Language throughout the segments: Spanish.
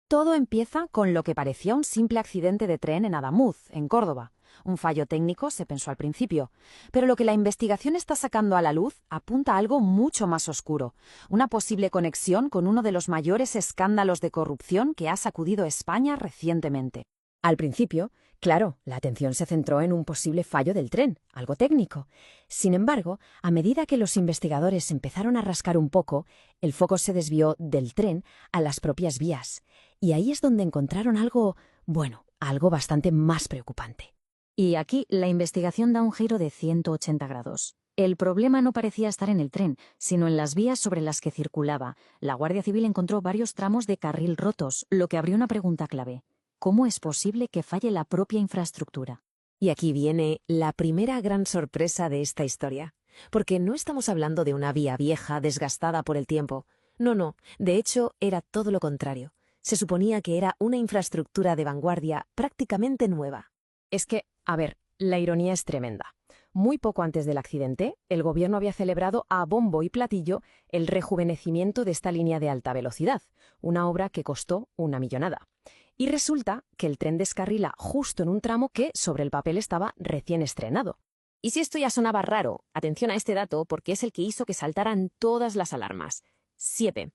Todo empieza con lo que parecía un simple accidente de tren en Adamuz, en Córdoba. Un fallo técnico, se pensó al principio. Pero lo que la investigación está sacando a la luz apunta a algo mucho más oscuro, una posible conexión con uno de los mayores escándalos de corrupción que ha sacudido España recientemente. Al principio, claro, la atención se centró en un posible fallo del tren, algo técnico. Sin embargo, a medida que los investigadores empezaron a rascar un poco, el foco se desvió del tren a las propias vías. Y ahí es donde encontraron algo, bueno, algo bastante más preocupante. Y aquí la investigación da un giro de 180 grados. El problema no parecía estar en el tren, sino en las vías sobre las que circulaba. La Guardia Civil encontró varios tramos de carril rotos, lo que abrió una pregunta clave. ¿Cómo es posible que falle la propia infraestructura? Y aquí viene la primera gran sorpresa de esta historia, porque no estamos hablando de una vía vieja, desgastada por el tiempo. No, de hecho era todo lo contrario. Se suponía que era una infraestructura de vanguardia prácticamente nueva. Es que, a ver, la ironía es tremenda. Muy poco antes del accidente, el gobierno había celebrado a bombo y platillo el rejuvenecimiento de esta línea de alta velocidad, una obra que costó una millonada. Y resulta que el tren descarrila justo en un tramo que, sobre el papel, estaba recién estrenado. Y si esto ya sonaba raro, atención a este dato porque es el que hizo que saltaran todas las alarmas. 7.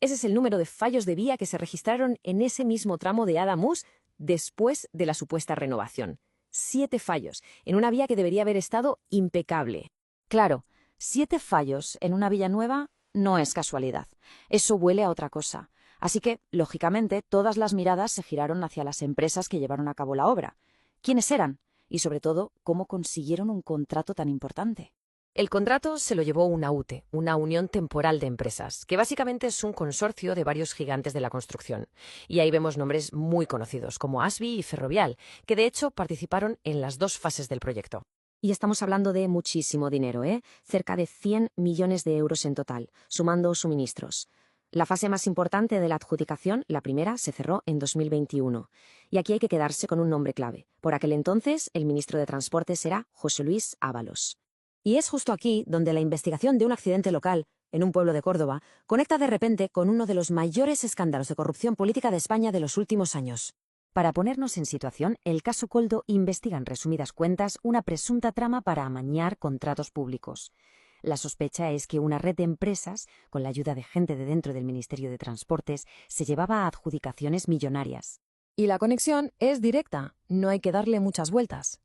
Ese es el número de fallos de vía que se registraron en ese mismo tramo de Adamuz después de la supuesta renovación. 7 fallos, en una vía que debería haber estado impecable. Claro, 7 fallos en una vía nueva no es casualidad. Eso huele a otra cosa. Así que, lógicamente, todas las miradas se giraron hacia las empresas que llevaron a cabo la obra. ¿Quiénes eran? Y sobre todo, ¿cómo consiguieron un contrato tan importante? El contrato se lo llevó una UTE, una Unión Temporal de Empresas, que básicamente es un consorcio de varios gigantes de la construcción. Y ahí vemos nombres muy conocidos, como Asby y Ferrovial, que de hecho participaron en las 2 fases del proyecto. Y estamos hablando de muchísimo dinero, ¿eh? Cerca de 100 millones de euros en total, sumando suministros. La fase más importante de la adjudicación, la primera, se cerró en 2021. Y aquí hay que quedarse con un nombre clave. Por aquel entonces, el ministro de Transportes era José Luis Ábalos. Y es justo aquí donde la investigación de un accidente local, en un pueblo de Córdoba, conecta de repente con uno de los mayores escándalos de corrupción política de España de los últimos años. Para ponernos en situación, el caso Koldo investiga en resumidas cuentas una presunta trama para amañar contratos públicos. La sospecha es que una red de empresas, con la ayuda de gente de dentro del Ministerio de Transportes, se llevaba a adjudicaciones millonarias. Y la conexión es directa, no hay que darle muchas vueltas.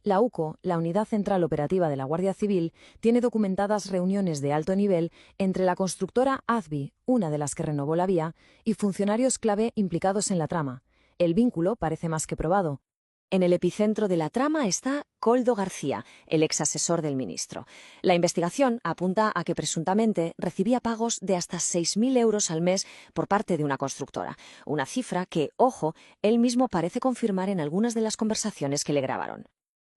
La UCO, la Unidad Central Operativa de la Guardia Civil, tiene documentadas reuniones de alto nivel entre la constructora Asby, una de las que renovó la vía, y funcionarios clave implicados en la trama. El vínculo parece más que probado. En el epicentro de la trama está Koldo García, el ex asesor del ministro. La investigación apunta a que presuntamente recibía pagos de hasta 6.000 euros al mes por parte de una constructora, una cifra que, ojo, él mismo parece confirmar en algunas de las conversaciones que le grabaron.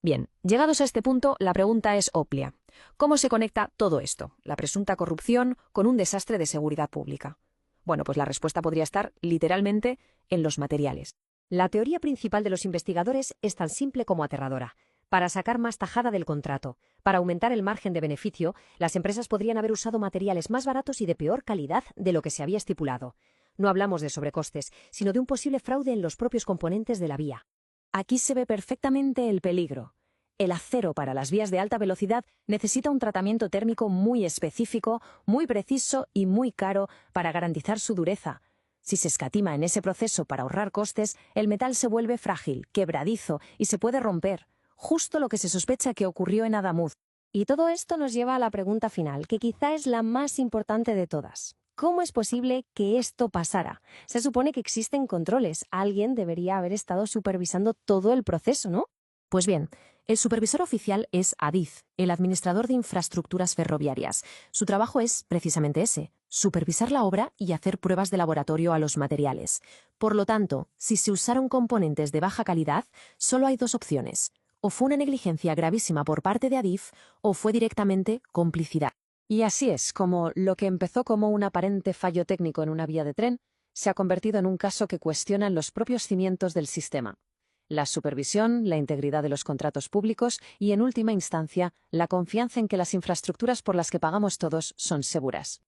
Bien, llegados a este punto, la pregunta es obvia. ¿Cómo se conecta todo esto, la presunta corrupción, con un desastre de seguridad pública? Bueno, pues la respuesta podría estar, literalmente, en los materiales. La teoría principal de los investigadores es tan simple como aterradora. Para sacar más tajada del contrato, para aumentar el margen de beneficio, las empresas podrían haber usado materiales más baratos y de peor calidad de lo que se había estipulado. No hablamos de sobrecostes, sino de un posible fraude en los propios componentes de la vía. Aquí se ve perfectamente el peligro. El acero para las vías de alta velocidad necesita un tratamiento térmico muy específico, muy preciso y muy caro para garantizar su dureza. Si se escatima en ese proceso para ahorrar costes, el metal se vuelve frágil, quebradizo y se puede romper. Justo lo que se sospecha que ocurrió en Adamuz. Y todo esto nos lleva a la pregunta final, que quizá es la más importante de todas. ¿Cómo es posible que esto pasara? Se supone que existen controles. Alguien debería haber estado supervisando todo el proceso, ¿no? Pues bien, el supervisor oficial es ADIF, el administrador de infraestructuras ferroviarias. Su trabajo es precisamente ese, supervisar la obra y hacer pruebas de laboratorio a los materiales. Por lo tanto, si se usaron componentes de baja calidad, solo hay 2 opciones. O fue una negligencia gravísima por parte de ADIF o fue directamente complicidad. Y así es como lo que empezó como un aparente fallo técnico en una vía de tren se ha convertido en un caso que cuestiona los propios cimientos del sistema. La supervisión, la integridad de los contratos públicos y, en última instancia, la confianza en que las infraestructuras por las que pagamos todos son seguras.